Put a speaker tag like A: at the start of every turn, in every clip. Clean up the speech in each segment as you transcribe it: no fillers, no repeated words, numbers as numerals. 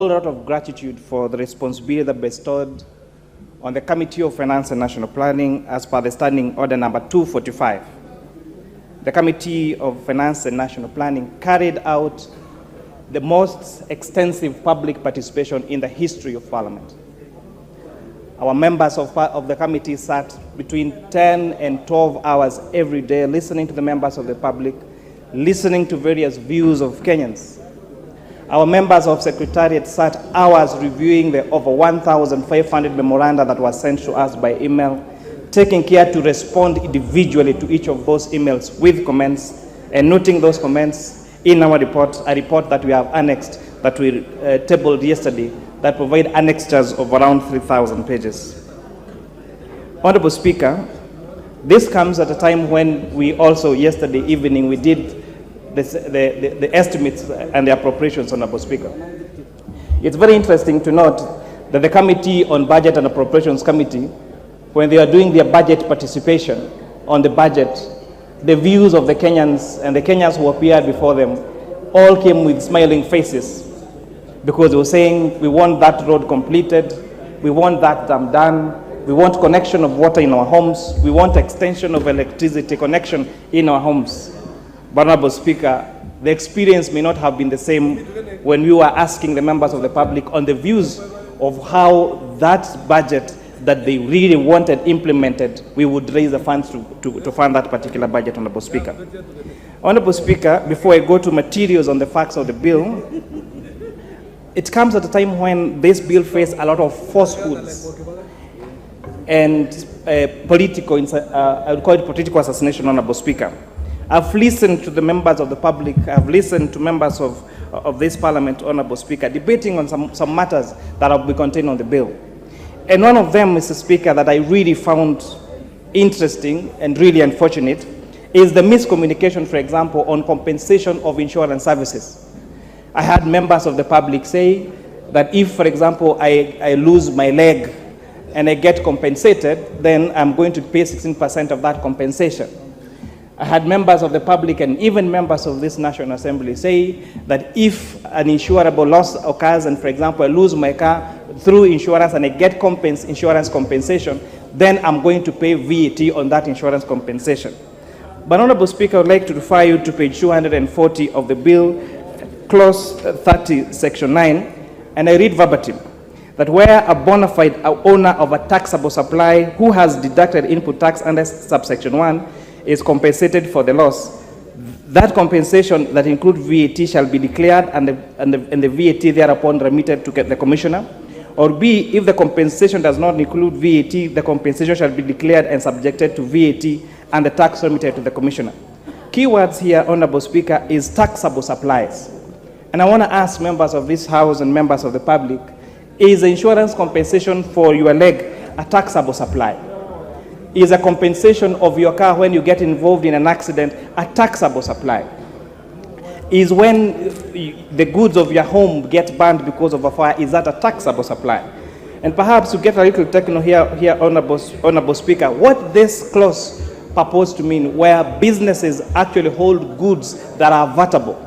A: A lot of gratitude for the responsibility that bestowed on the Committee of Finance and National Planning as per the Standing Order number 245. The Committee of Finance and National Planning carried out the most extensive public participation in the history of Parliament. Our members of the committee sat between 10 and 12 hours every day listening to the members of the public, listening to various views of Kenyans. Our members of Secretariat sat hours reviewing the over 1,500 memoranda that were sent to us by email, taking care to respond individually to each of those emails with comments and noting those comments in our report, a report that we have annexed, that we tabled yesterday, that provide annexures of around 3,000 pages. Honorable Speaker, this comes at a time when we also, yesterday evening, we did the estimates and the appropriations, Honorable Speaker. It's very interesting to note that the Committee on Budget and Appropriations Committee, when they are doing their budget participation on the budget, the views of the Kenyans and the Kenyans who appeared before them all came with smiling faces, because they were saying, we want that road completed, we want that dam done, we want connection of water in our homes, we want extension of electricity connection in our homes. But, Honorable Speaker, the experience may not have been the same when we were asking the members of the public on the views of how that budget that they really wanted implemented, we would raise the funds to fund that particular budget, Honorable Speaker. Honorable Speaker, before I go to materials on the facts of the bill, it comes at a time when this bill faced a lot of falsehoods and political, I would call it political assassination, Honorable Speaker. I've listened to the members of the public, I've listened to members of this Parliament, Honorable Speaker, debating on some matters that will be contained on the bill. And one of them, Mr. Speaker, that I really found interesting and really unfortunate is the miscommunication, for example, on compensation of insurance services. I had members of the public say that if, for example, I lose my leg and I get compensated, then I'm going to pay 16% of that compensation. I had members of the public and even members of this National Assembly say that if an insurable loss occurs and, for example, I lose my car through insurance and I get insurance compensation, then I'm going to pay VAT on that insurance compensation. But, Honorable Speaker, I would like to refer you to page 240 of the bill, clause 30, section 9, and I read verbatim, that where a bona fide owner of a taxable supply who has deducted input tax under subsection 1 is compensated for the loss, that compensation that includes VAT shall be declared and the VAT thereupon remitted to the Commissioner. Or B, if the compensation does not include VAT, the compensation shall be declared and subjected to VAT and the tax remitted to the Commissioner. Keywords here, Honorable Speaker, is taxable supplies. And I want to ask members of this House and members of the public, is insurance compensation for your leg a taxable supply? Is a compensation of your car when you get involved in an accident a taxable supply? Is when the goods of your home get burned because of a fire, is that a taxable supply? And perhaps to get a little technical here, Honorable Speaker, what this clause purports to mean, where businesses actually hold goods that are vatable,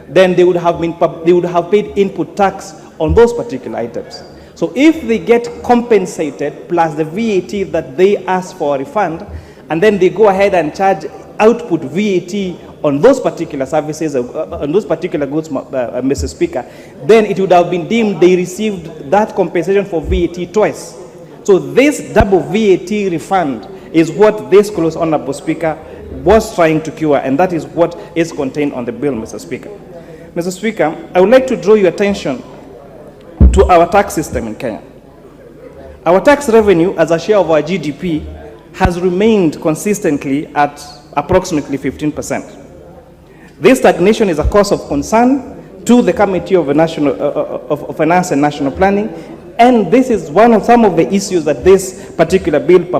A: then they would have paid input tax on those particular items. So if they get compensated plus the VAT that they ask for a refund, and then they go ahead and charge output VAT on those particular services, on those particular goods, Mr. Speaker, then it would have been deemed they received that compensation for VAT twice. So this double VAT refund is what this clause, Honorable Speaker, was trying to cure, and that is what is contained on the bill, Mr. Speaker. Mr. Speaker, I would like to draw your attention to our tax system in Kenya. Our tax revenue as a share of our GDP has remained consistently at approximately 15%. This stagnation is a cause of concern to the Committee of Finance and National Planning, and this is some of the issues that this particular bill,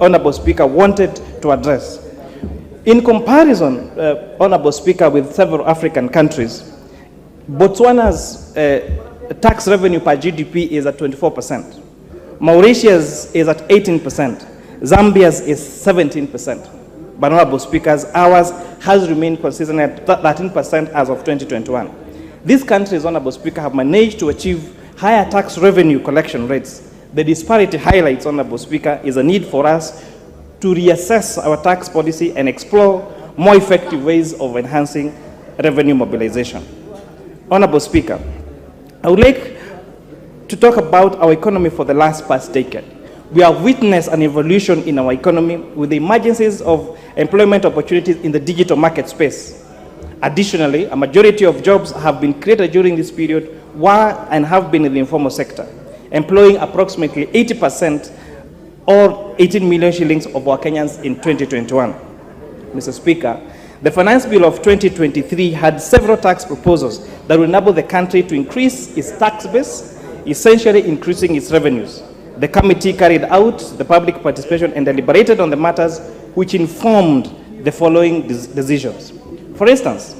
A: Honorable Speaker, wanted to address. In comparison, Honorable Speaker, with several African countries, Botswana's tax revenue per GDP is at 24%. Mauritius is at 18%. Zambia's is 17%. But, Honorable Speakers, ours has remained consistent at 13% as of 2021. These countries, Honorable Speaker, have managed to achieve higher tax revenue collection rates. The disparity highlights, Honorable Speaker, is a need for us to reassess our tax policy and explore more effective ways of enhancing revenue mobilization. Honorable Speaker, I would like to talk about our economy for the past decade. We have witnessed an evolution in our economy with the emergences of employment opportunities in the digital market space. Additionally, a majority of jobs have been created during this period and have been in the informal sector, employing approximately 80% or 18 million shillings of our Kenyans in 2021. Mr. Speaker, the Finance Bill of 2023 had several tax proposals that will enable the country to increase its tax base, essentially increasing its revenues. The committee carried out the public participation and deliberated on the matters which informed the following decisions. For instance,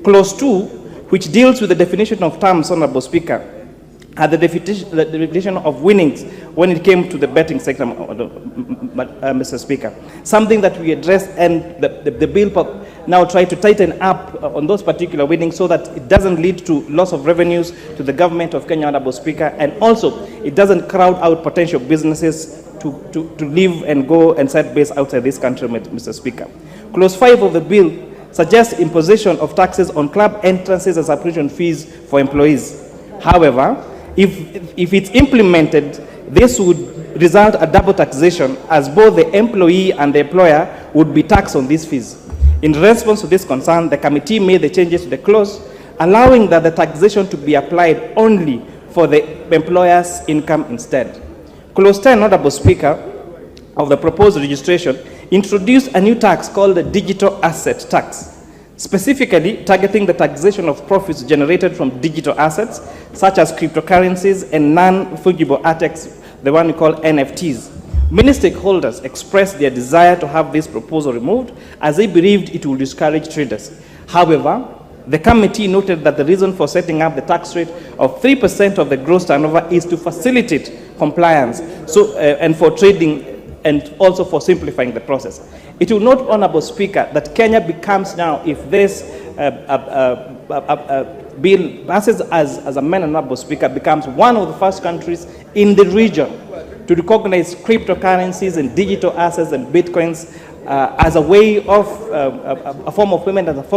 A: Clause 2, which deals with the definition of terms, Honorable Speaker, had the definition of winnings when it came to the betting sector, Mr. Speaker. Something that we addressed, and the bill now try to tighten up on those particular winnings so that it doesn't lead to loss of revenues to the government of Kenya, Honorable Speaker, and also it doesn't crowd out potential businesses to live and go and set base outside this country, Mr. Speaker. Clause 5 of the bill suggests imposition of taxes on club entrances and subscription fees for employees. However, if it's implemented, this would result a double taxation, as both the employee and the employer would be taxed on these fees. In response to this concern, the committee made the changes to the clause, allowing that the taxation to be applied only for the employer's income instead. Clause 10, Honorable Speaker, of the proposed registration introduced a new tax called the digital asset tax, specifically targeting the taxation of profits generated from digital assets, such as cryptocurrencies and non-fungible assets, the one we call NFTs. Many stakeholders expressed their desire to have this proposal removed, as they believed it would discourage traders. However, the committee noted that the reason for setting up the tax rate of 3% of the gross turnover is to facilitate compliance and for trading, and also for simplifying the process. It will note, Honorable Speaker, that Kenya becomes now, if this bill passes as amended, Honorable Speaker, becomes one of the first countries in the region to recognize cryptocurrencies and digital assets and bitcoins as a way of a form of payment, as a form